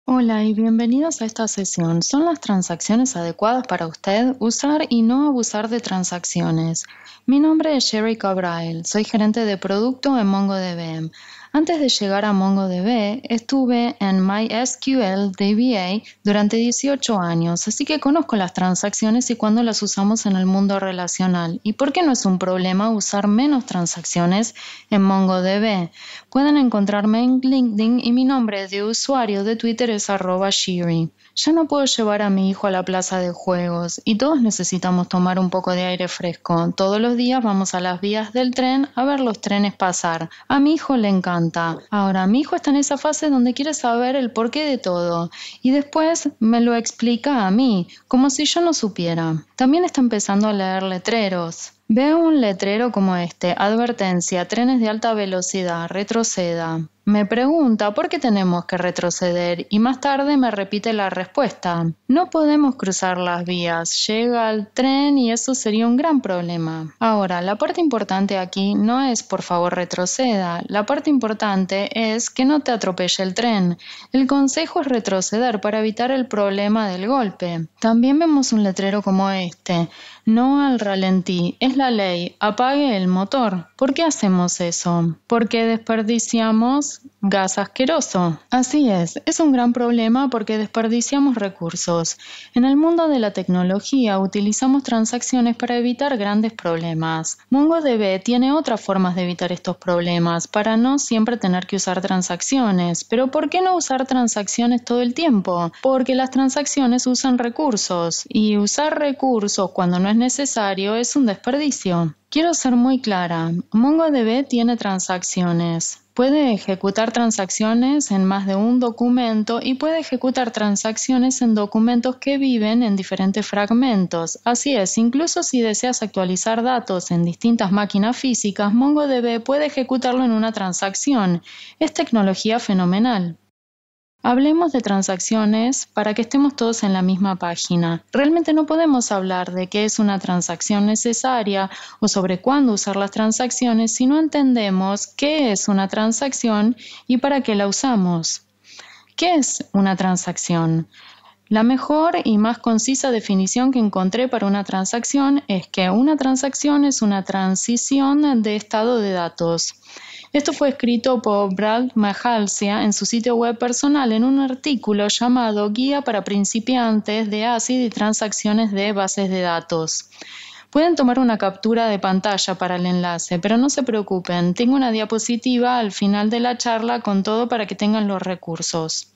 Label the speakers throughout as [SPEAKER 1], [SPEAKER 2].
[SPEAKER 1] Hola y bienvenidos a esta sesión. ¿Son las transacciones adecuadas para usted? Usar y no abusar de transacciones. Mi nombre es Sherry Cabral, soy gerente de producto en MongoDB. Antes de llegar a MongoDB, estuve en MySQL DBA durante 18 años, así que conozco las transacciones y cuándo las usamos en el mundo relacional. ¿Y por qué no es un problema usar menos transacciones en MongoDB? Pueden encontrarme en LinkedIn y mi nombre de usuario de Twitter es @Shiri. Ya no puedo llevar a mi hijo a la plaza de juegos y todos necesitamos tomar un poco de aire fresco. Todos los días vamos a las vías del tren a ver los trenes pasar. A mi hijo le encanta. Ahora, mi hijo está en esa fase donde quiere saber el porqué de todo y después me lo explica a mí, como si yo no supiera. También está empezando a leer letreros. Veo un letrero como este: advertencia, trenes de alta velocidad, retroceda. Me pregunta por qué tenemos que retroceder y más tarde me repite la respuesta. No podemos cruzar las vías, llega el tren y eso sería un gran problema. Ahora, la parte importante aquí no es por favor retroceda, la parte importante es que no te atropelle el tren. El consejo es retroceder para evitar el problema del golpe. También vemos un letrero como este: no al ralentí, es la ley, apague el motor. ¿Por qué hacemos eso? Porque desperdiciamos gas asqueroso. Así es un gran problema porque desperdiciamos recursos. En el mundo de la tecnología utilizamos transacciones para evitar grandes problemas. MongoDB tiene otras formas de evitar estos problemas para no siempre tener que usar transacciones. Pero ¿por qué no usar transacciones todo el tiempo? Porque las transacciones usan recursos y usar recursos cuando no es necesario es un desperdicio. Quiero ser muy clara, MongoDB tiene transacciones. Puede ejecutar transacciones en más de un documento y puede ejecutar transacciones en documentos que viven en diferentes fragmentos. Así es, incluso si deseas actualizar datos en distintas máquinas físicas, MongoDB puede ejecutarlo en una transacción. Es tecnología fenomenal. Hablemos de transacciones para que estemos todos en la misma página. Realmente no podemos hablar de qué es una transacción necesaria o sobre cuándo usar las transacciones si no entendemos qué es una transacción y para qué la usamos. ¿Qué es una transacción? La mejor y más concisa definición que encontré para una transacción es que una transacción es una transición de estado de datos. Esto fue escrito por Brad Mahalcia en su sitio web personal en un artículo llamado Guía para principiantes de ACID y transacciones de bases de datos. Pueden tomar una captura de pantalla para el enlace, pero no se preocupen, tengo una diapositiva al final de la charla con todo para que tengan los recursos.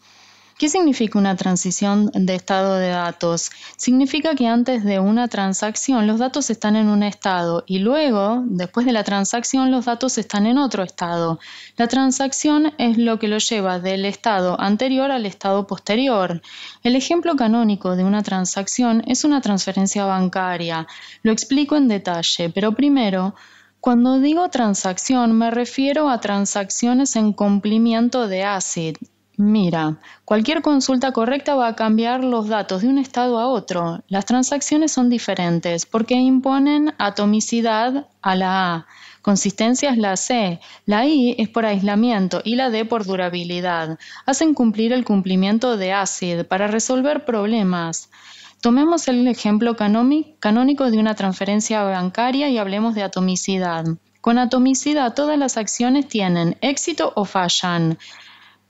[SPEAKER 1] ¿Qué significa una transición de estado de datos? Significa que antes de una transacción los datos están en un estado y luego, después de la transacción, los datos están en otro estado. La transacción es lo que lo lleva del estado anterior al estado posterior. El ejemplo canónico de una transacción es una transferencia bancaria. Lo explico en detalle, pero primero, cuando digo transacción me refiero a transacciones en cumplimiento de ACID. Mira, cualquier consulta correcta va a cambiar los datos de un estado a otro. Las transacciones son diferentes porque imponen atomicidad a la A, consistencia es la C, la I es por aislamiento y la D por durabilidad. Hacen cumplir el cumplimiento de ACID para resolver problemas. Tomemos el ejemplo canónico de una transferencia bancaria y hablemos de atomicidad. Con atomicidad todas las acciones tienen éxito o fallan.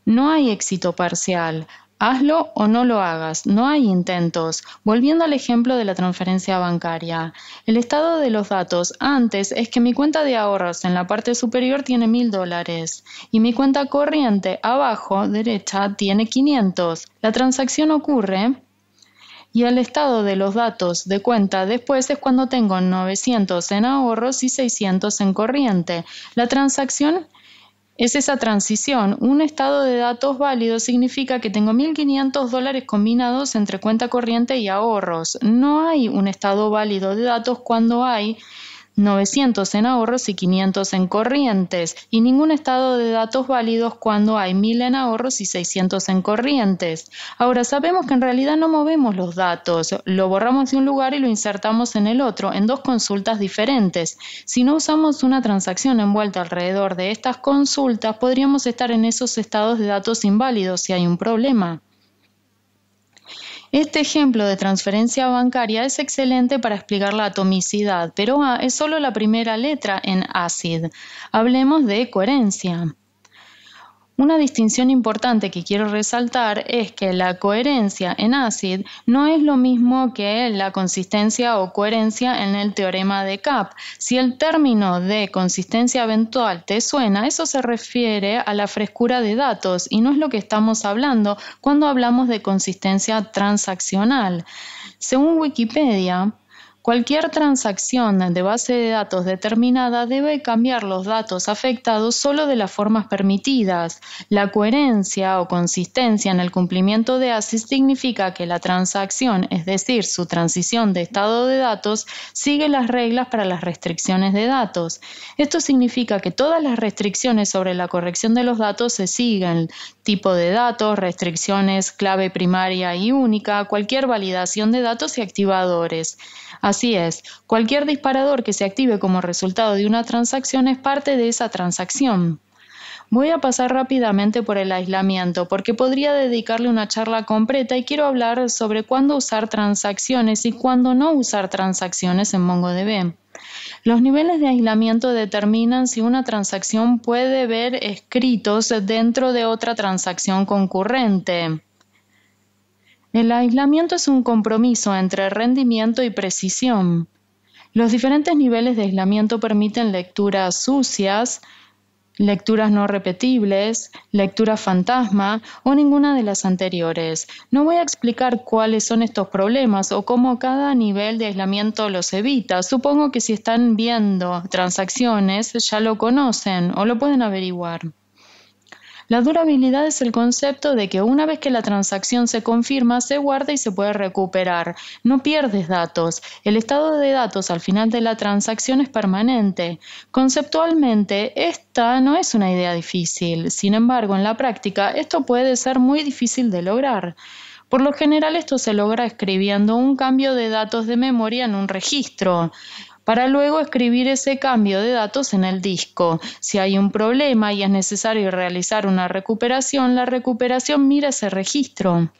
[SPEAKER 1] No hay éxito parcial. Hazlo o no lo hagas. No hay intentos. Volviendo al ejemplo de la transferencia bancaria. El estado de los datos antes es que mi cuenta de ahorros en la parte superior tiene $1,000 y mi cuenta corriente abajo derecha tiene 500. La transacción ocurre y el estado de los datos de cuenta después es cuando tengo 900 en ahorros y 600 en corriente. La transacción es esa transición. Un estado de datos válido significa que tengo $1,500 combinados entre cuenta corriente y ahorros. No hay un estado válido de datos cuando hay 900 en ahorros y 500 en corrientes, y ningún estado de datos válidos cuando hay 1,000 en ahorros y 600 en corrientes. Ahora, sabemos que en realidad no movemos los datos, lo borramos de un lugar y lo insertamos en el otro, en dos consultas diferentes. Si no usamos una transacción envuelta alrededor de estas consultas, podríamos estar en esos estados de datos inválidos si hay un problema. Este ejemplo de transferencia bancaria es excelente para explicar la atomicidad, pero A es solo la primera letra en ACID. Hablemos de coherencia. Una distinción importante que quiero resaltar es que la coherencia en ACID no es lo mismo que la consistencia o coherencia en el teorema de Kapp. Si el término de consistencia eventual te suena, eso se refiere a la frescura de datos y no es lo que estamos hablando cuando hablamos de consistencia transaccional. Según Wikipedia, cualquier transacción de base de datos determinada debe cambiar los datos afectados solo de las formas permitidas. La coherencia o consistencia en el cumplimiento de ACID significa que la transacción, es decir, su transición de estado de datos, sigue las reglas para las restricciones de datos. Esto significa que todas las restricciones sobre la corrección de los datos se siguen: tipo de datos, restricciones, clave primaria y única, cualquier validación de datos y activadores. Así es, cualquier disparador que se active como resultado de una transacción es parte de esa transacción. Voy a pasar rápidamente por el aislamiento porque podría dedicarle una charla completa y quiero hablar sobre cuándo usar transacciones y cuándo no usar transacciones en MongoDB. Los niveles de aislamiento determinan si una transacción puede ver escritos dentro de otra transacción concurrente. El aislamiento es un compromiso entre rendimiento y precisión. Los diferentes niveles de aislamiento permiten lecturas sucias, lecturas no repetibles, lecturas fantasma o ninguna de las anteriores. No voy a explicar cuáles son estos problemas o cómo cada nivel de aislamiento los evita. Supongo que si están viendo transacciones ya lo conocen o lo pueden averiguar. La durabilidad es el concepto de que una vez que la transacción se confirma, se guarda y se puede recuperar. No pierdes datos. El estado de datos al final de la transacción es permanente. Conceptualmente, esta no es una idea difícil. Sin embargo, en la práctica, esto puede ser muy difícil de lograr. Por lo general, esto se logra escribiendo un cambio de datos de memoria en un registro, para luego escribir ese cambio de datos en el disco. Si hay un problema y es necesario realizar una recuperación, la recuperación mira ese registro.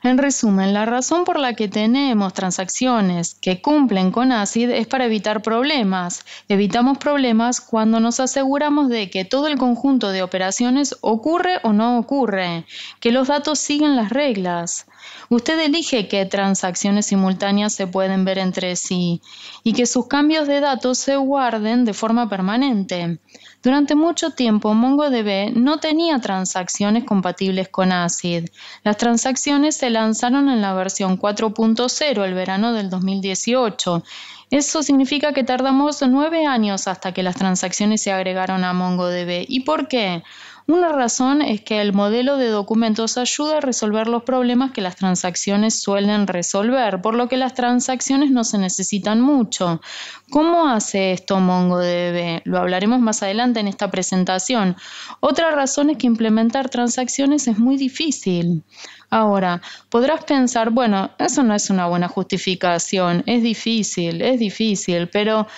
[SPEAKER 1] En resumen, la razón por la que tenemos transacciones que cumplen con ACID es para evitar problemas. Evitamos problemas cuando nos aseguramos de que todo el conjunto de operaciones ocurre o no ocurre, que los datos siguen las reglas. Usted elige qué transacciones simultáneas se pueden ver entre sí y que sus cambios de datos se guarden de forma permanente. Durante mucho tiempo, MongoDB no tenía transacciones compatibles con ACID. Las transacciones se lanzaron en la versión 4.0 el verano del 2018. Eso significa que tardamos 9 años hasta que las transacciones se agregaron a MongoDB. ¿Y por qué? Una razón es que el modelo de documentos ayuda a resolver los problemas que las transacciones suelen resolver, por lo que las transacciones no se necesitan mucho. ¿Cómo hace esto MongoDB? Lo hablaremos más adelante en esta presentación. Otra razón es que implementar transacciones es muy difícil. Ahora, podrás pensar, bueno, eso no es una buena justificación, es difícil, pero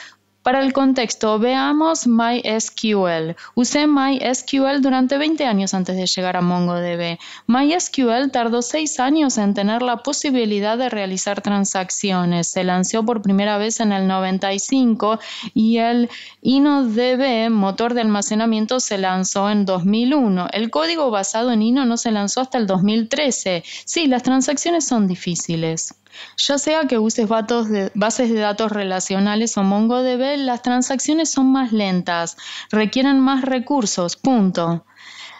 [SPEAKER 1] para el contexto, veamos MySQL. Usé MySQL durante 20 años antes de llegar a MongoDB. MySQL tardó 6 años en tener la posibilidad de realizar transacciones. Se lanzó por primera vez en el 95 y el InnoDB, motor de almacenamiento, se lanzó en 2001. El código basado en Inno no se lanzó hasta el 2013. Sí, las transacciones son difíciles. Ya sea que uses bases de datos relacionales o MongoDB, las transacciones son más lentas, requieren más recursos, punto.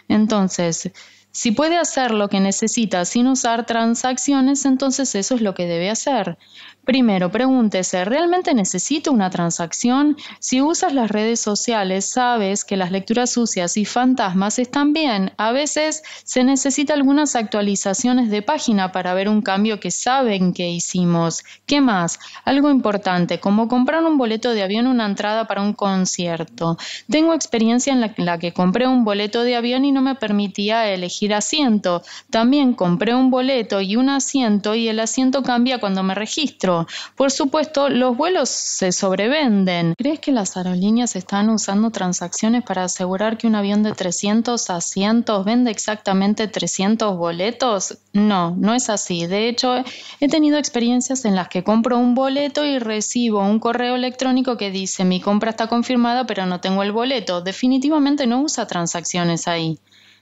[SPEAKER 1] Entonces, si puede hacer lo que necesita sin usar transacciones, entonces eso es lo que debe hacer. Primero, pregúntese, ¿realmente necesito una transacción? Si usas las redes sociales, sabes que las lecturas sucias y fantasmas están bien. A veces se necesita algunas actualizaciones de página para ver un cambio que saben que hicimos. ¿Qué más? Algo importante, como comprar un boleto de avión o una entrada para un concierto. Tengo experiencia en la que compré un boleto de avión y no me permitía elegir elegir asiento. También compré un boleto y un asiento y el asiento cambia cuando me registro. Por supuesto, los vuelos se sobrevenden. ¿Crees que las aerolíneas están usando transacciones para asegurar que un avión de 300 asientos vende exactamente 300 boletos? No, no es así. De hecho, he tenido experiencias en las que compro un boleto y recibo un correo electrónico que dice: mi compra está confirmada, pero no tengo el boleto. Definitivamente no usa transacciones ahí.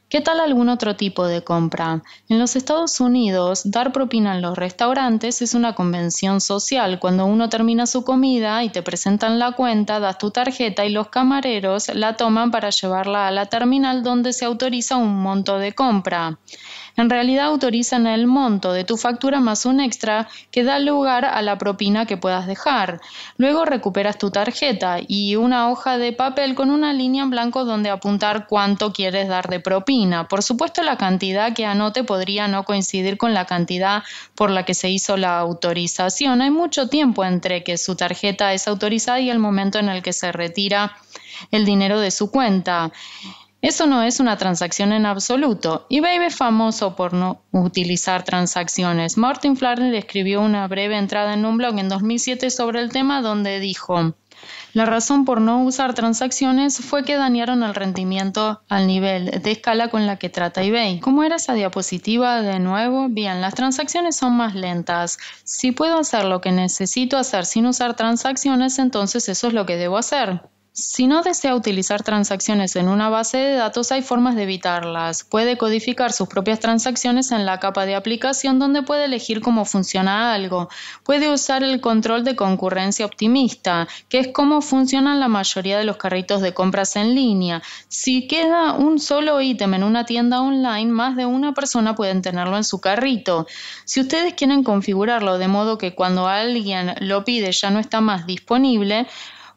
[SPEAKER 1] ¿Qué tal algún otro tipo de compra? En los Estados Unidos, dar propina en los restaurantes es una convención social. Cuando uno termina su comida y te presentan la cuenta, das tu tarjeta y los camareros la toman para llevarla a la terminal donde se autoriza un monto de compra. En realidad autorizan el monto de tu factura más un extra que da lugar a la propina que puedas dejar. Luego recuperas tu tarjeta y una hoja de papel con una línea en blanco donde apuntar cuánto quieres dar de propina. Por supuesto, la cantidad que anote podría no coincidir con la cantidad por la que se hizo la autorización. Hay mucho tiempo entre que su tarjeta es autorizada y el momento en el que se retira el dinero de su cuenta. Eso no es una transacción en absoluto. eBay es famoso por no utilizar transacciones. Martin Flarner escribió una breve entrada en un blog en 2007 sobre el tema donde dijo: la razón por no usar transacciones fue que dañaron el rendimiento al nivel de escala con la que trata eBay. ¿Cómo era esa diapositiva de nuevo? Bien, las transacciones son más lentas. Si puedo hacer lo que necesito hacer sin usar transacciones, entonces eso es lo que debo hacer. Si no desea utilizar transacciones en una base de datos, hay formas de evitarlas. Puede codificar sus propias transacciones en la capa de aplicación donde puede elegir cómo funciona algo. Puede usar el control de concurrencia optimista, que es cómo funcionan la mayoría de los carritos de compras en línea. Si queda un solo ítem en una tienda online, más de una persona puede tenerlo en su carrito. Si ustedes quieren configurarlo de modo que cuando alguien lo pide ya no está más disponible,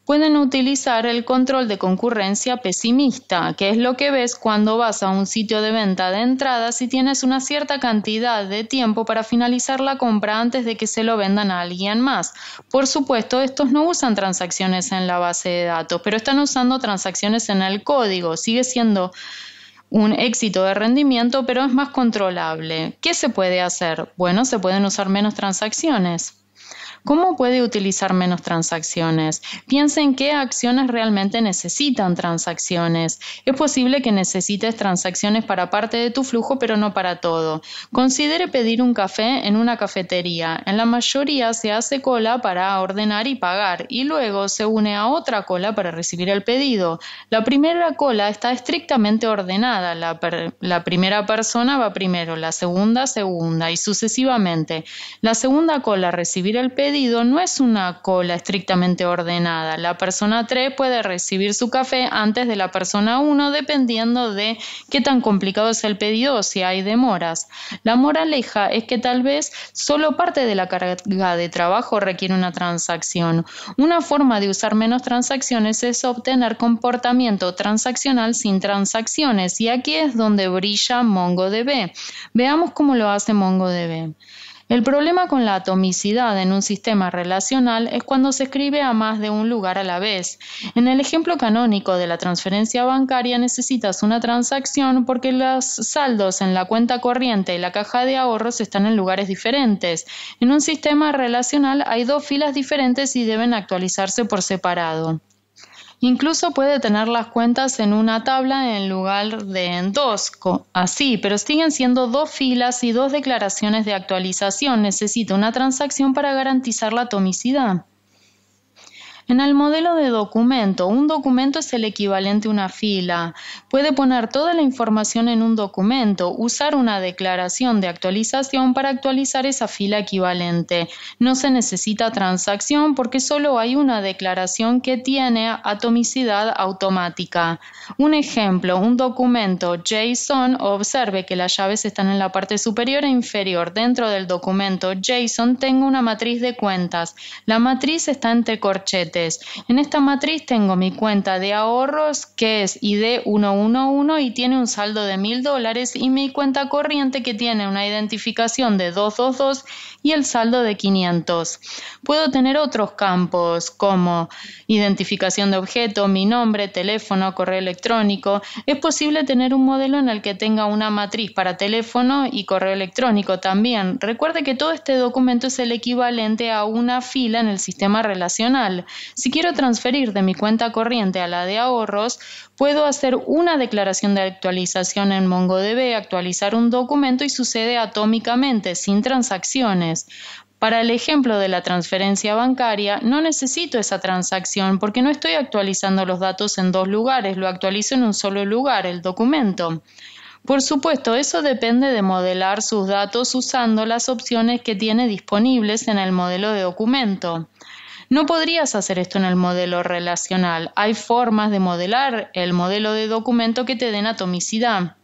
[SPEAKER 1] pueden utilizar el control de concurrencia pesimista, que es lo que ves cuando vas a un sitio de venta de entradas y tienes una cierta cantidad de tiempo para finalizar la compra antes de que se lo vendan a alguien más. Por supuesto, estos no usan transacciones en la base de datos, pero están usando transacciones en el código. Sigue siendo un éxito de rendimiento, pero es más controlable. ¿Qué se puede hacer? Bueno, se pueden usar menos transacciones. ¿Cómo puede utilizar menos transacciones? Piensa en qué acciones realmente necesitan transacciones. Es posible que necesites transacciones para parte de tu flujo, pero no para todo. Considere pedir un café en una cafetería. En la mayoría se hace cola para ordenar y pagar, y luego se une a otra cola para recibir el pedido. La primera cola está estrictamente ordenada. La primera persona va primero, la segunda, y sucesivamente. La segunda cola a recibir el pedido no es una cola estrictamente ordenada. La persona 3 puede recibir su café antes de la persona 1 dependiendo de qué tan complicado es el pedido o si hay demoras. La moraleja es que tal vez solo parte de la carga de trabajo requiere una transacción. Una forma de usar menos transacciones es obtener comportamiento transaccional sin transacciones, y aquí es donde brilla MongoDB. Veamos cómo lo hace MongoDB. El problema con la atomicidad en un sistema relacional es cuando se escribe a más de un lugar a la vez. En el ejemplo canónico de la transferencia bancaria necesitas una transacción porque los saldos en la cuenta corriente y la caja de ahorros están en lugares diferentes. En un sistema relacional hay dos filas diferentes y deben actualizarse por separado. Incluso puede tener las cuentas en una tabla en lugar de en dos, así, pero siguen siendo dos filas y dos declaraciones de actualización. Necesita una transacción para garantizar la atomicidad. En el modelo de documento, un documento es el equivalente a una fila. Puede poner toda la información en un documento, usar una declaración de actualización para actualizar esa fila equivalente. No se necesita transacción porque solo hay una declaración que tiene atomicidad automática. Un ejemplo, un documento JSON, observe que las llaves están en la parte superior e inferior. Dentro del documento JSON tengo una matriz de cuentas. La matriz está entre corchetes. paquetes. En esta matriz tengo mi cuenta de ahorros, que es ID 111 y tiene un saldo de $1.000, y mi cuenta corriente, que tiene una identificación de 222 y el saldo de 500. Puedo tener otros campos como identificación de objeto, mi nombre, teléfono, correo electrónico. Es posible tener un modelo en el que tenga una matriz para teléfono y correo electrónico también. Recuerde que todo este documento es el equivalente a una fila en el sistema relacional. Si quiero transferir de mi cuenta corriente a la de ahorros, puedo hacer una declaración de actualización en MongoDB, actualizar un documento y sucede atómicamente, sin transacciones. Para el ejemplo de la transferencia bancaria, no necesito esa transacción porque no estoy actualizando los datos en dos lugares, lo actualizo en un solo lugar, el documento. Por supuesto, eso depende de modelar sus datos usando las opciones que tiene disponibles en el modelo de documento. No podrías hacer esto en el modelo relacional. Hay formas de modelar el modelo de documento que te den atomicidad.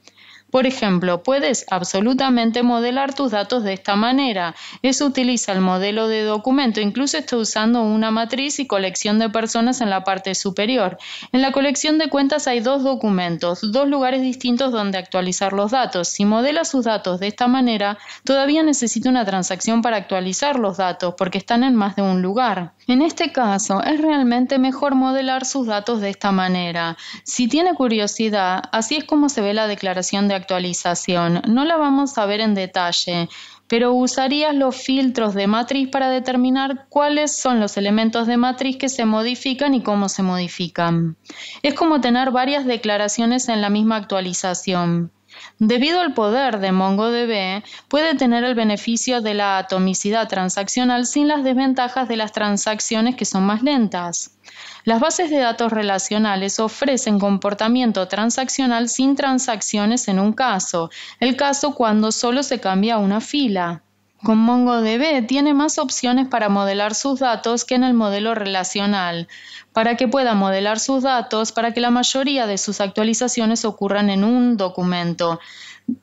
[SPEAKER 1] Por ejemplo, puedes absolutamente modelar tus datos de esta manera. Eso utiliza el modelo de documento, incluso está usando una matriz y colección de personas en la parte superior. En la colección de cuentas hay dos documentos, dos lugares distintos donde actualizar los datos. Si modela sus datos de esta manera, todavía necesita una transacción para actualizar los datos, porque están en más de un lugar. En este caso, es realmente mejor modelar sus datos de esta manera. Si tiene curiosidad, así es como se ve la declaración de actualización. No la vamos a ver en detalle, pero usarías los filtros de matriz para determinar cuáles son los elementos de matriz que se modifican y cómo se modifican. Es como tener varias declaraciones en la misma actualización. Debido al poder de MongoDB, puede tener el beneficio de la atomicidad transaccional sin las desventajas de las transacciones que son más lentas. Las bases de datos relacionales ofrecen comportamiento transaccional sin transacciones en un caso, el caso cuando solo se cambia una fila. Con MongoDB tiene más opciones para modelar sus datos que en el modelo relacional, para que pueda modelar sus datos para que la mayoría de sus actualizaciones ocurran en un documento.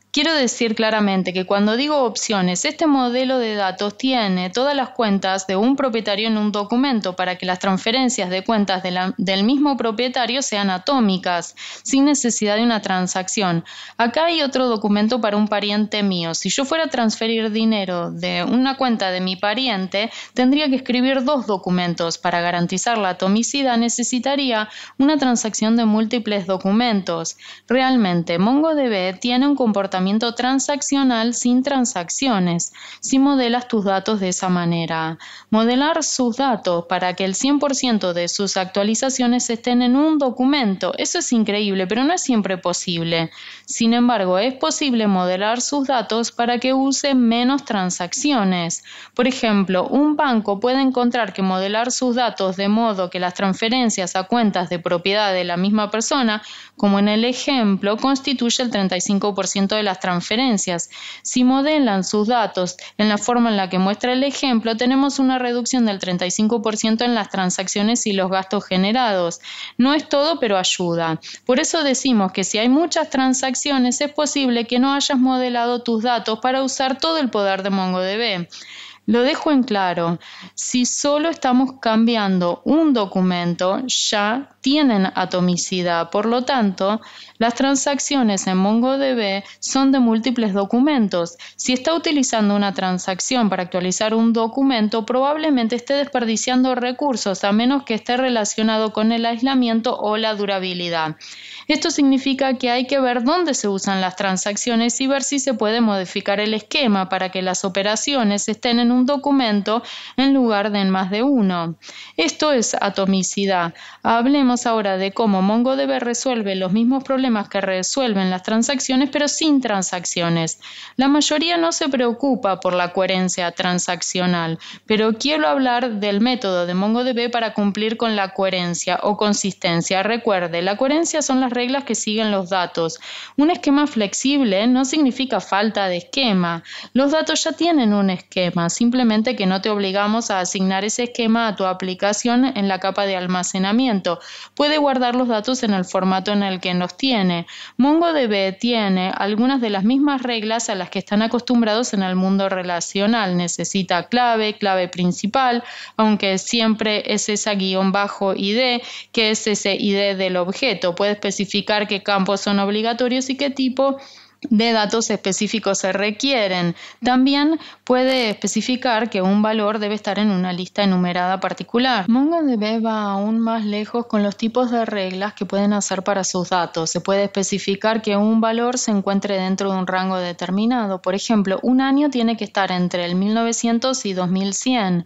[SPEAKER 1] Quiero decir claramente que cuando digo opciones, este modelo de datos tiene todas las cuentas de un propietario en un documento para que las transferencias de cuentas del mismo propietario sean atómicas, sin necesidad de una transacción. Acá hay otro documento para un pariente mío. Si yo fuera a transferir dinero de una cuenta de mi pariente, tendría que escribir dos documentos. Para garantizar la atomicidad necesitaría una transacción de múltiples documentos. Realmente, MongoDB tiene un comportamiento transaccional sin transacciones, si modelas tus datos de esa manera. Modelar sus datos para que el 100% de sus actualizaciones estén en un documento, eso es increíble, pero no es siempre posible. Sin embargo, es posible modelar sus datos para que use menos transacciones. Por ejemplo, un banco puede encontrar que modelar sus datos de modo que las transferencias a cuentas de propiedad de la misma persona, como en el ejemplo, constituye el 35% de las transferencias. Si modelan sus datos en la forma en la que muestra el ejemplo, tenemos una reducción del 35% en las transacciones y los gastos generados. No es todo, pero ayuda. Por eso decimos que si hay muchas transacciones, es posible que no hayas modelado tus datos para usar todo el poder de MongoDB. Lo dejo en claro, si solo estamos cambiando un documento, ya tienen atomicidad. Por lo tanto, las transacciones en MongoDB son de múltiples documentos. Si está utilizando una transacción para actualizar un documento, probablemente esté desperdiciando recursos, a menos que esté relacionado con el aislamiento o la durabilidad. Esto significa que hay que ver dónde se usan las transacciones y ver si se puede modificar el esquema para que las operaciones estén en un documento en lugar de en más de uno. Esto es atomicidad. Hablemos ahora de cómo MongoDB resuelve los mismos problemas que resuelven las transacciones, pero sin transacciones. La mayoría no se preocupa por la coherencia transaccional, pero quiero hablar del método de MongoDB para cumplir con la coherencia o consistencia. Recuerde, la coherencia son las reglas que siguen los datos. Un esquema flexible no significa falta de esquema. Los datos ya tienen un esquema, simplemente que no te obligamos a asignar ese esquema a tu aplicación en la capa de almacenamiento. Puede guardar los datos en el formato en el que los tiene. MongoDB tiene algunas de las mismas reglas a las que están acostumbrados en el mundo relacional. Necesita clave principal, aunque siempre es esa _id, que es ese ID del objeto. Puede especificar qué campos son obligatorios y qué tipo de datos específicos se requieren. También puede especificar que un valor debe estar en una lista enumerada particular. MongoDB va aún más lejos con los tipos de reglas que pueden hacer para sus datos. Se puede especificar que un valor se encuentre dentro de un rango determinado. Por ejemplo, un año tiene que estar entre el 1900 y 2100.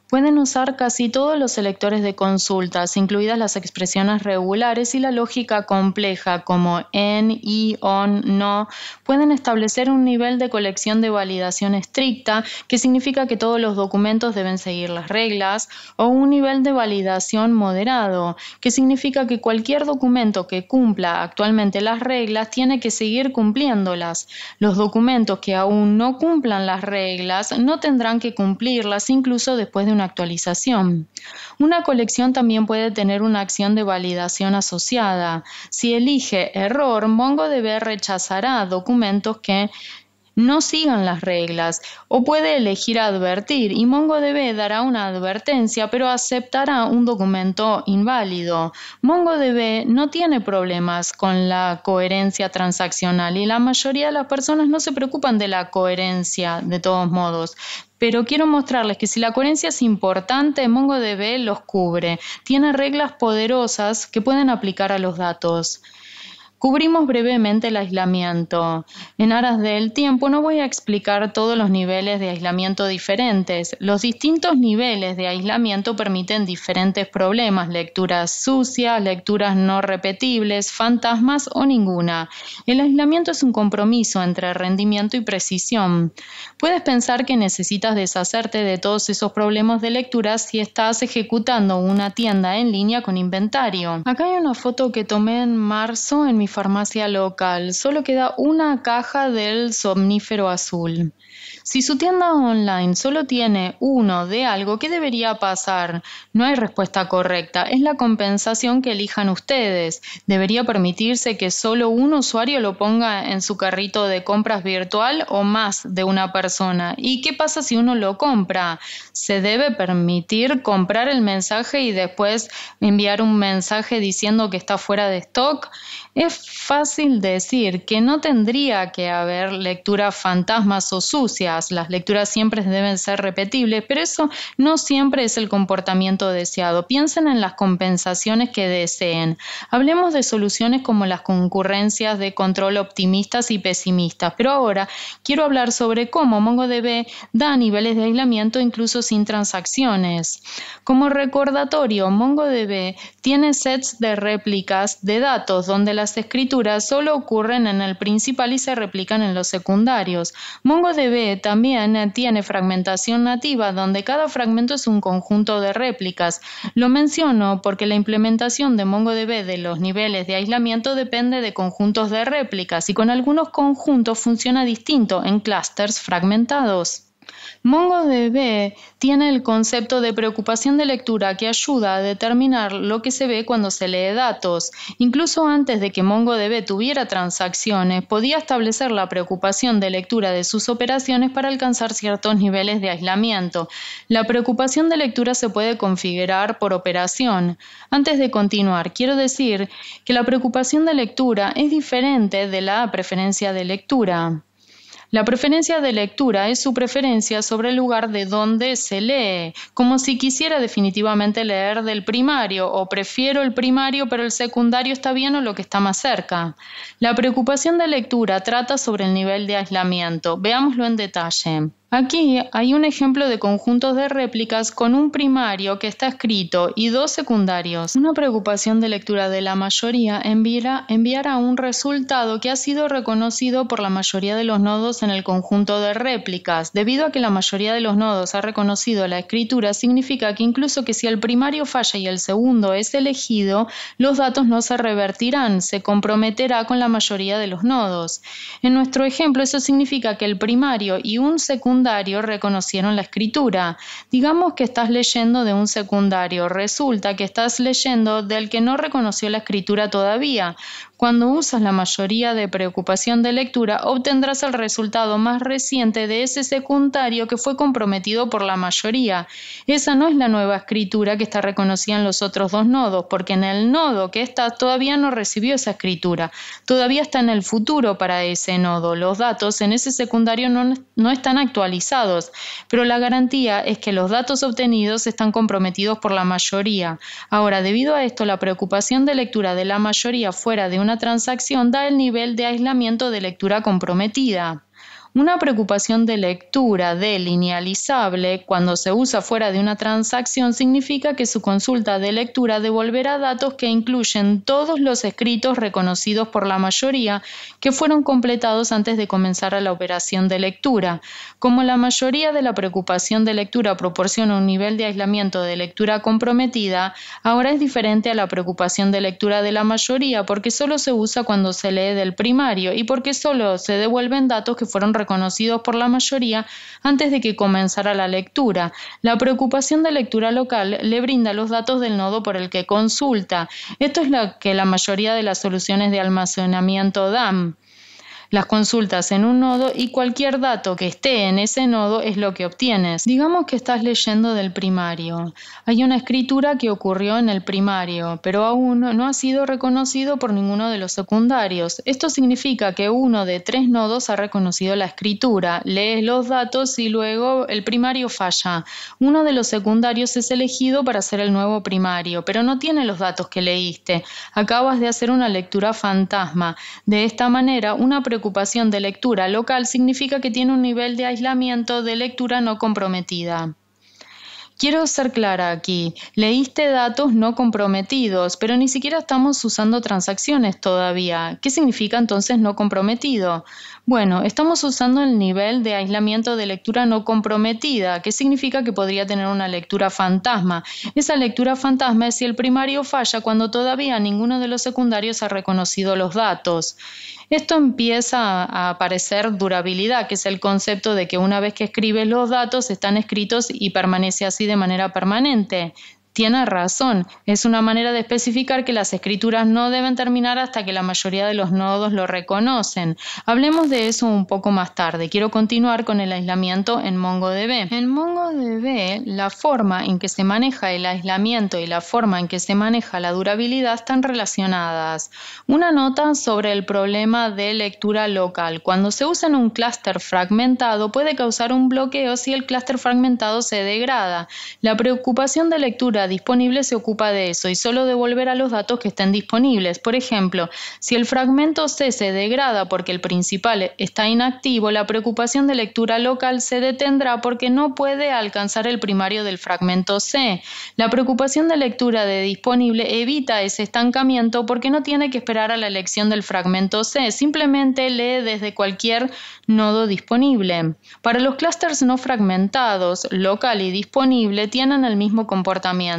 [SPEAKER 1] Pueden usar casi todos los selectores de consultas, incluidas las expresiones regulares y la lógica compleja como en, y, on, no. Pueden establecer un nivel de colección de validación estricta, que significa que todos los documentos deben seguir las reglas, o un nivel de validación moderado, que significa que cualquier documento que cumpla actualmente las reglas tiene que seguir cumpliéndolas. Los documentos que aún no cumplan las reglas no tendrán que cumplirlas incluso después de una actualización. Una colección también puede tener una acción de validación asociada. Si elige error, MongoDB rechazará documentos que no sigan las reglas, o puede elegir advertir y MongoDB dará una advertencia pero aceptará un documento inválido. MongoDB no tiene problemas con la coherencia transaccional y la mayoría de las personas no se preocupan de la coherencia de todos modos. Pero quiero mostrarles que si la coherencia es importante, MongoDB los cubre. Tiene reglas poderosas que pueden aplicar a los datos. Cubrimos brevemente el aislamiento. En aras del tiempo no voy a explicar todos los niveles de aislamiento diferentes. Los distintos niveles de aislamiento permiten diferentes problemas: lecturas sucias, lecturas no repetibles, fantasmas o ninguna. El aislamiento es un compromiso entre rendimiento y precisión. Puedes pensar que necesitas deshacerte de todos esos problemas de lectura si estás ejecutando una tienda en línea con inventario. Acá hay una foto que tomé en marzo en mi farmacia local. Solo queda una caja del somnífero azul. Si su tienda online solo tiene uno de algo, ¿qué debería pasar? No hay respuesta correcta. Es la compensación que elijan ustedes. ¿Debería permitirse que solo un usuario lo ponga en su carrito de compras virtual o más de una persona? ¿Y qué pasa si uno lo compra? ¿Se debe permitir comprar el mensaje y después enviar un mensaje diciendo que está fuera de stock? Es fácil decir que no tendría que haber lecturas fantasmas o sucias. Las lecturas siempre deben ser repetibles, pero eso no siempre es el comportamiento deseado. Piensen en las compensaciones que deseen. Hablemos de soluciones como las concurrencias de control optimistas y pesimistas, pero ahora quiero hablar sobre cómo MongoDB da niveles de aislamiento incluso sin transacciones. Como recordatorio, MongoDB tiene sets de réplicas de datos donde las escrituras solo ocurren en el principal y se replican en los secundarios. MongoDB también tiene fragmentación nativa, donde cada fragmento es un conjunto de réplicas. Lo menciono porque la implementación de MongoDB de los niveles de aislamiento depende de conjuntos de réplicas y con algunos conjuntos funciona distinto en clústeres fragmentados. MongoDB tiene el concepto de preocupación de lectura que ayuda a determinar lo que se ve cuando se lee datos. Incluso antes de que MongoDB tuviera transacciones, podía establecer la preocupación de lectura de sus operaciones para alcanzar ciertos niveles de aislamiento. La preocupación de lectura se puede configurar por operación. Antes de continuar, quiero decir que la preocupación de lectura es diferente de la preferencia de lectura. La preferencia de lectura es su preferencia sobre el lugar de donde se lee, como si quisiera definitivamente leer del primario o prefiero el primario pero el secundario está bien o lo que está más cerca. La preocupación de lectura trata sobre el nivel de aislamiento. Veámoslo en detalle. Aquí hay un ejemplo de conjuntos de réplicas con un primario que está escrito y dos secundarios. Una preocupación de lectura de la mayoría enviará un resultado que ha sido reconocido por la mayoría de los nodos en el conjunto de réplicas. Debido a que la mayoría de los nodos ha reconocido la escritura, significa que incluso que si el primario falla y el segundo es elegido, los datos no se revertirán, se comprometerá con la mayoría de los nodos. En nuestro ejemplo, eso significa que el primario y un secundario reconocieron la escritura. Digamos que estás leyendo de un secundario, resulta que estás leyendo del que no reconoció la escritura todavía. Cuando usas la mayoría de preocupación de lectura, obtendrás el resultado más reciente de ese secundario que fue comprometido por la mayoría. Esa no es la nueva escritura que está reconocida en los otros dos nodos, porque en el nodo que está todavía no recibió esa escritura. Todavía está en el futuro para ese nodo. Los datos en ese secundario no están actualizados, pero la garantía es que los datos obtenidos están comprometidos por la mayoría. Ahora, debido a esto, la preocupación de lectura de la mayoría fuera de una transacción da el nivel de aislamiento de lectura comprometida. Una preocupación de lectura linealizable cuando se usa fuera de una transacción significa que su consulta de lectura devolverá datos que incluyen todos los escritos reconocidos por la mayoría que fueron completados antes de comenzar la operación de lectura. Como la mayoría de la preocupación de lectura proporciona un nivel de aislamiento de lectura comprometida, ahora es diferente a la preocupación de lectura de la mayoría porque solo se usa cuando se lee del primario y porque solo se devuelven datos que fueron reconocidos por la mayoría antes de que comenzara la lectura. La preocupación de lectura local le brinda los datos del nodo por el que consulta. Esto es lo que la mayoría de las soluciones de almacenamiento dan. Las consultas en un nodo y cualquier dato que esté en ese nodo es lo que obtienes. Digamos que estás leyendo del primario. Hay una escritura que ocurrió en el primario, pero aún no ha sido reconocido por ninguno de los secundarios. Esto significa que uno de 3 nodos ha reconocido la escritura. Lees los datos y luego el primario falla. Uno de los secundarios es elegido para ser el nuevo primario, pero no tiene los datos que leíste. Acabas de hacer una lectura fantasma. De esta manera, una preocupación de lectura local significa que tiene un nivel de aislamiento de lectura no comprometida. Quiero ser clara aquí, leíste datos no comprometidos, pero ni siquiera estamos usando transacciones todavía. ¿Qué significa entonces no comprometido? Bueno, estamos usando el nivel de aislamiento de lectura no comprometida, que significa que podría tener una lectura fantasma. Esa lectura fantasma es si el primario falla cuando todavía ninguno de los secundarios ha reconocido los datos. Esto empieza a aparecer durabilidad, que es el concepto de que una vez que escribes los datos están escritos y permanece así de manera permanente. Tiene razón, es una manera de especificar que las escrituras no deben terminar hasta que la mayoría de los nodos lo reconocen. Hablemos de eso un poco más tarde. Quiero continuar con el aislamiento en MongoDB. En MongoDB, la forma en que se maneja el aislamiento y la forma en que se maneja la durabilidad están relacionadas. Una nota sobre el problema de lectura local. Cuando se usa en un clúster fragmentado, puede causar un bloqueo si el clúster fragmentado se degrada. La preocupación de lectura disponible se ocupa de eso y solo devolverá los datos que estén disponibles. Por ejemplo, si el fragmento C se degrada porque el principal está inactivo, la preocupación de lectura local se detendrá porque no puede alcanzar el primario del fragmento C. La preocupación de lectura de disponible evita ese estancamiento porque no tiene que esperar a la elección del fragmento C, simplemente lee desde cualquier nodo disponible. Para los clústeres no fragmentados, local y disponible tienen el mismo comportamiento.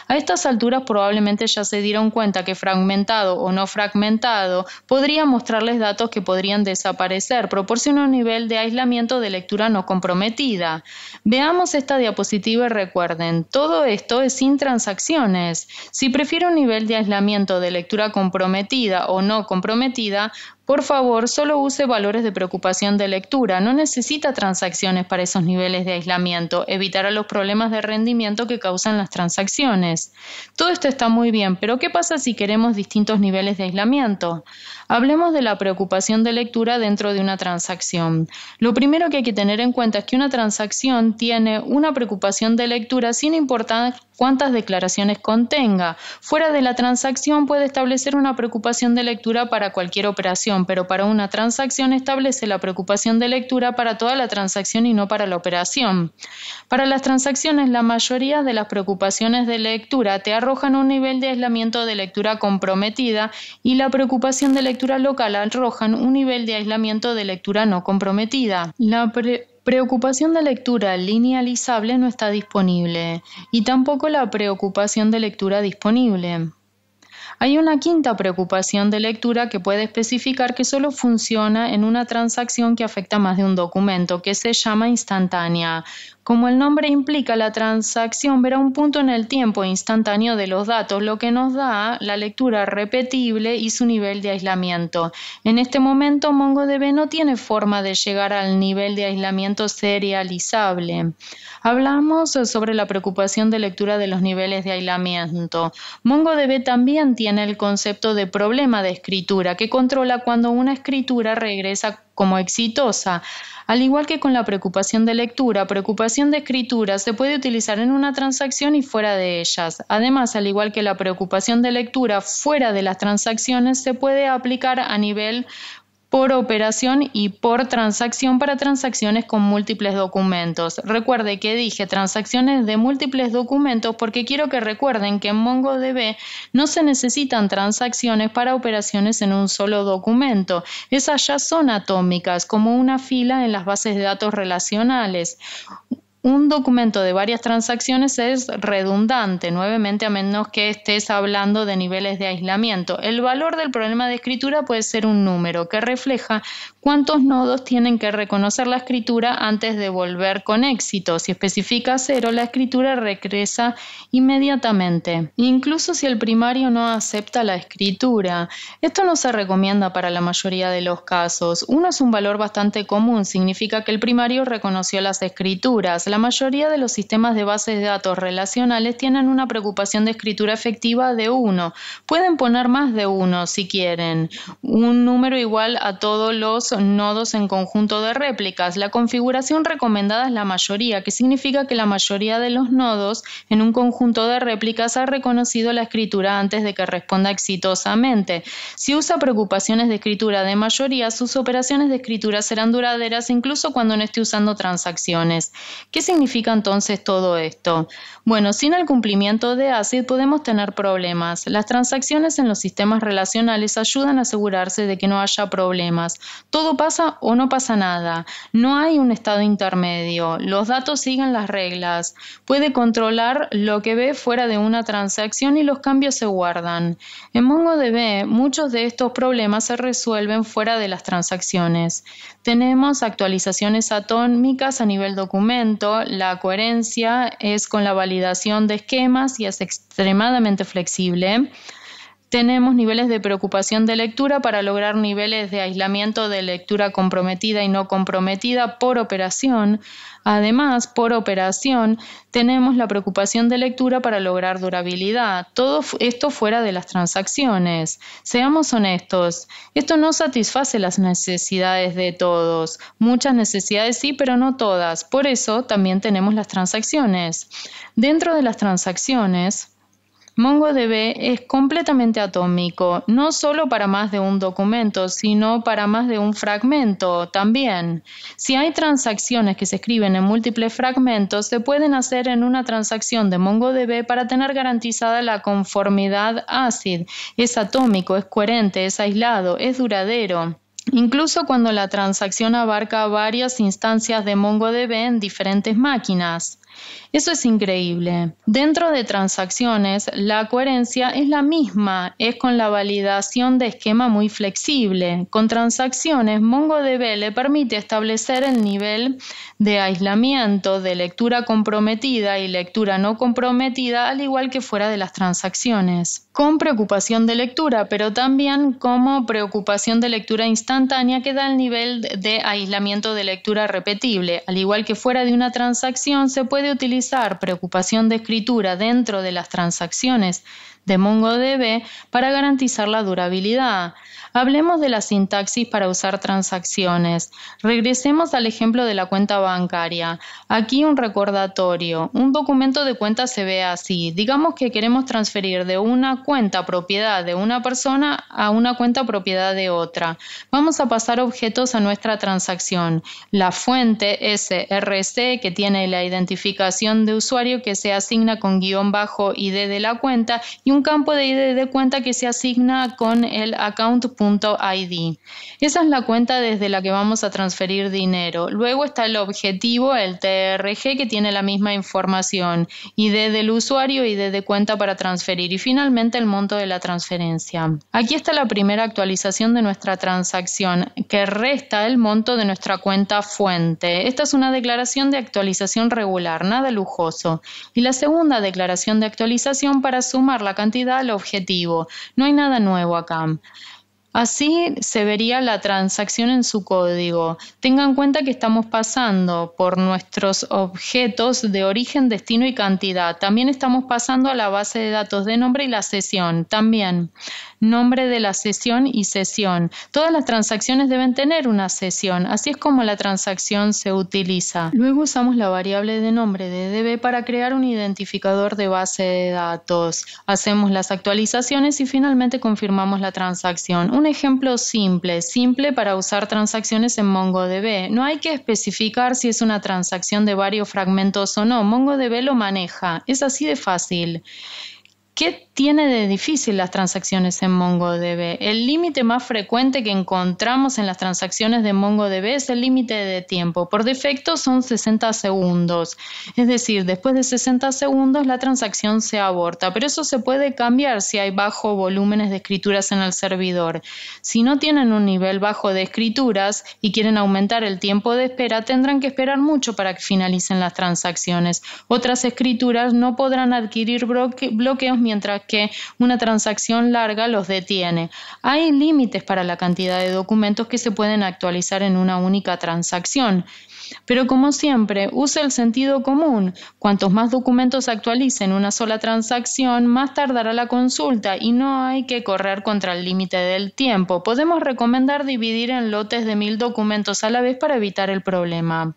[SPEAKER 1] A estas alturas probablemente ya se dieron cuenta que fragmentado o no fragmentado podría mostrarles datos que podrían desaparecer, proporciona un nivel de aislamiento de lectura no comprometida. Veamos esta diapositiva y recuerden, todo esto es sin transacciones. Si prefiere un nivel de aislamiento de lectura comprometida o no comprometida, por favor, solo use valores de preocupación de lectura. No necesita transacciones para esos niveles de aislamiento. Evitará los problemas de rendimiento que causan las transacciones. Todo esto está muy bien, pero ¿qué pasa si queremos distintos niveles de aislamiento? Hablemos de la preocupación de lectura dentro de una transacción. Lo primero que hay que tener en cuenta es que una transacción tiene una preocupación de lectura sin importar cuántas declaraciones contenga. Fuera de la transacción puede establecer una preocupación de lectura para cualquier operación operación, pero para una transacción establece la preocupación de lectura para toda la transacción y no para la operación. Para las transacciones, la mayoría de las preocupaciones de lectura te arrojan un nivel de aislamiento de lectura comprometida y la preocupación de lectura local arrojan un nivel de aislamiento de lectura no comprometida. La preocupación de lectura linealizable no está disponible y tampoco la preocupación de lectura disponible. Hay una quinta preocupación de lectura que puede especificar que solo funciona en una transacción que afecta más de un documento, que se llama instantánea. Como el nombre implica, la transacción verá un punto en el tiempo instantáneo de los datos, lo que nos da la lectura repetible y su nivel de aislamiento. En este momento, MongoDB no tiene forma de llegar al nivel de aislamiento serializable. Hablamos sobre la preocupación de lectura de los niveles de aislamiento. MongoDB también tiene el concepto de problema de escritura, que controla cuando una escritura regresa como exitosa. Al igual que con la preocupación de lectura, preocupación de escritura se puede utilizar en una transacción y fuera de ellas. Además, al igual que la preocupación de lectura fuera de las transacciones, se puede aplicar a nivel por operación y por transacción para transacciones con múltiples documentos. Recuerde que dije transacciones de múltiples documentos porque quiero que recuerden que en MongoDB no se necesitan transacciones para operaciones en un solo documento. Esas ya son atómicas, como una fila en las bases de datos relacionales. Un documento de varias transacciones es redundante, nuevamente a menos que estés hablando de niveles de aislamiento. El valor del problema de escritura puede ser un número que refleja cuántos nodos tienen que reconocer la escritura antes de volver con éxito. Si especifica 0, la escritura regresa inmediatamente, incluso si el primario no acepta la escritura. Esto no se recomienda para la mayoría de los casos. 1 es un valor bastante común, significa que el primario reconoció las escrituras. La mayoría de los sistemas de bases de datos relacionales tienen una preocupación de escritura efectiva de 1. Pueden poner más de 1 si quieren, un número igual a todos los nodos en conjunto de réplicas. La configuración recomendada es la mayoría, que significa que la mayoría de los nodos en un conjunto de réplicas ha reconocido la escritura antes de que responda exitosamente. Si usa preocupaciones de escritura de mayoría, sus operaciones de escritura serán duraderas incluso cuando no esté usando transacciones. ¿Qué significa entonces todo esto? Bueno, sin el cumplimiento de ACID podemos tener problemas. Las transacciones en los sistemas relacionales ayudan a asegurarse de que no haya problemas. Todo pasa o no pasa nada. No hay un estado intermedio. Los datos siguen las reglas. Puede controlar lo que ve fuera de una transacción y los cambios se guardan. En MongoDB, muchos de estos problemas se resuelven fuera de las transacciones. Tenemos actualizaciones atómicas a nivel documento. La coherencia es con la validación de esquemas y es extremadamente flexible. Tenemos niveles de preocupación de lectura para lograr niveles de aislamiento de lectura comprometida y no comprometida por operación. Además, por operación, tenemos la preocupación de lectura para lograr durabilidad. Todo esto fuera de las transacciones. Seamos honestos, esto no satisface las necesidades de todos. Muchas necesidades sí, pero no todas. Por eso también tenemos las transacciones. Dentro de las transacciones, MongoDB es completamente atómico, no solo para más de un documento, sino para más de un fragmento también. Si hay transacciones que se escriben en múltiples fragmentos, se pueden hacer en una transacción de MongoDB para tener garantizada la conformidad ACID. Es atómico, es coherente, es aislado, es duradero. Incluso cuando la transacción abarca varias instancias de MongoDB en diferentes máquinas. Eso es increíble. Dentro de transacciones, la coherencia es la misma, es con la validación de esquema muy flexible. Con transacciones, MongoDB le permite establecer el nivel de aislamiento de lectura comprometida y lectura no comprometida, al igual que fuera de las transacciones. Con preocupación de lectura, pero también como preocupación de lectura instantánea que da el nivel de aislamiento de lectura repetible. Al igual que fuera de una transacción, se puede utilizar preocupación de escritura dentro de las transacciones de MongoDB para garantizar la durabilidad. Hablemos de la sintaxis para usar transacciones. Regresemos al ejemplo de la cuenta bancaria. Aquí un recordatorio. Un documento de cuenta se ve así. Digamos que queremos transferir de una cuenta propiedad de una persona a una cuenta propiedad de otra. Vamos a pasar objetos a nuestra transacción. La fuente SRC, que tiene la identificación de usuario que se asigna con _ID de la cuenta, y un campo de ID de cuenta que se asigna con el account.id. Esa es la cuenta desde la que vamos a transferir dinero. Luego está el objetivo, el TRG, que tiene la misma información, ID del usuario, ID de cuenta para transferir, y finalmente el monto de la transferencia. Aquí está la primera actualización de nuestra transacción, que resta el monto de nuestra cuenta fuente. Esta es una declaración de actualización regular, nada lujoso. Y la segunda declaración de actualización para sumar la cantidad al objetivo. No hay nada nuevo acá. Así se vería la transacción en su código. Tengan en cuenta que estamos pasando por nuestros objetos de origen, destino y cantidad. También estamos pasando a la base de datos de nombre y la sesión. También nombre de la sesión y sesión. Todas las transacciones deben tener una sesión. Así es como la transacción se utiliza. Luego usamos la variable de nombre de DB para crear un identificador de base de datos. Hacemos las actualizaciones y finalmente confirmamos la transacción. Un ejemplo simple para usar transacciones en MongoDB. No hay que especificar si es una transacción de varios fragmentos o no. MongoDB lo maneja. Es así de fácil. ¿Qué tiene de difícil las transacciones en MongoDB? El límite más frecuente que encontramos en las transacciones de MongoDB es el límite de tiempo. Por defecto son 60 segundos. Es decir, después de 60 segundos la transacción se aborta, pero eso se puede cambiar si hay bajo volúmenes de escrituras en el servidor. Si no tienen un nivel bajo de escrituras y quieren aumentar el tiempo de espera, tendrán que esperar mucho para que finalicen las transacciones. Otras escrituras no podrán adquirir bloqueos mientras que una transacción larga los detiene. Hay límites para la cantidad de documentos que se pueden actualizar en una única transacción. Pero como siempre, use el sentido común. Cuantos más documentos actualice en una sola transacción, más tardará la consulta y no hay que correr contra el límite del tiempo. Podemos recomendar dividir en lotes de 1000 documentos a la vez para evitar el problema.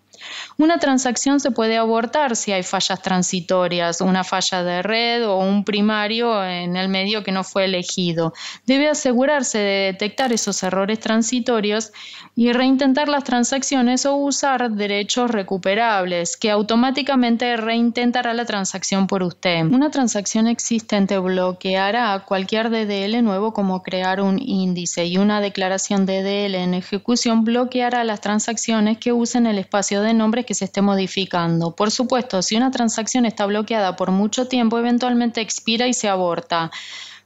[SPEAKER 1] Una transacción se puede abortar si hay fallas transitorias, una falla de red o un primario en el medio que no fue elegido. Debe asegurarse de detectar esos errores transitorios y reintentar las transacciones o usar derechos recuperables que automáticamente reintentará la transacción por usted. Una transacción existente bloqueará cualquier DDL nuevo, como crear un índice, y una declaración DDL en ejecución bloqueará las transacciones que usen el espacio de nombres que se esté modificando. Por supuesto, si una transacción está bloqueada por mucho tiempo, eventualmente expira y se aborta.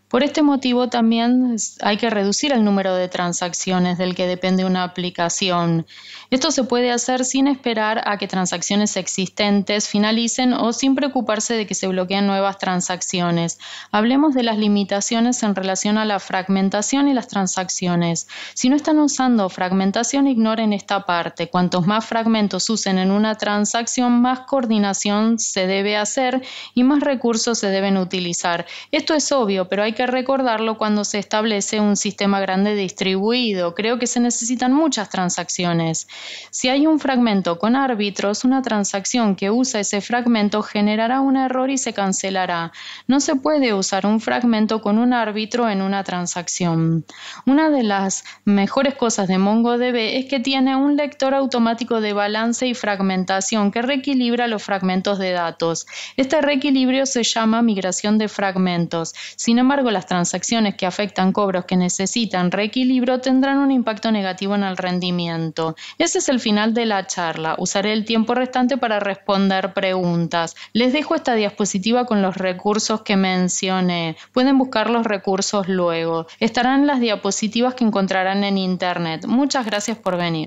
[SPEAKER 1] Por este motivo también hay que reducir el número de transacciones del que depende una aplicación. Esto se puede hacer sin esperar a que transacciones existentes finalicen o sin preocuparse de que se bloqueen nuevas transacciones. Hablemos de las limitaciones en relación a la fragmentación y las transacciones. Si no están usando fragmentación, ignoren esta parte. Cuantos más fragmentos usen en una transacción, más coordinación se debe hacer y más recursos se deben utilizar. Esto es obvio, pero hay que recordarlo cuando se establece un sistema grande distribuido. Creo que se necesitan muchas transacciones. Si hay un fragmento con árbitros, una transacción que usa ese fragmento generará un error y se cancelará. No se puede usar un fragmento con un árbitro en una transacción. Una de las mejores cosas de MongoDB es que tiene un lector automático de balance y fragmentación que reequilibra los fragmentos de datos. Este reequilibrio se llama migración de fragmentos. Sin embargo, las transacciones que afectan cobros que necesitan reequilibrio tendrán un impacto negativo en el rendimiento. Ese es el final de la charla. Usaré el tiempo restante para responder preguntas. Les dejo esta diapositiva con los recursos que mencioné. Pueden buscar los recursos luego. Estarán las diapositivas que encontrarán en internet. Muchas gracias por venir.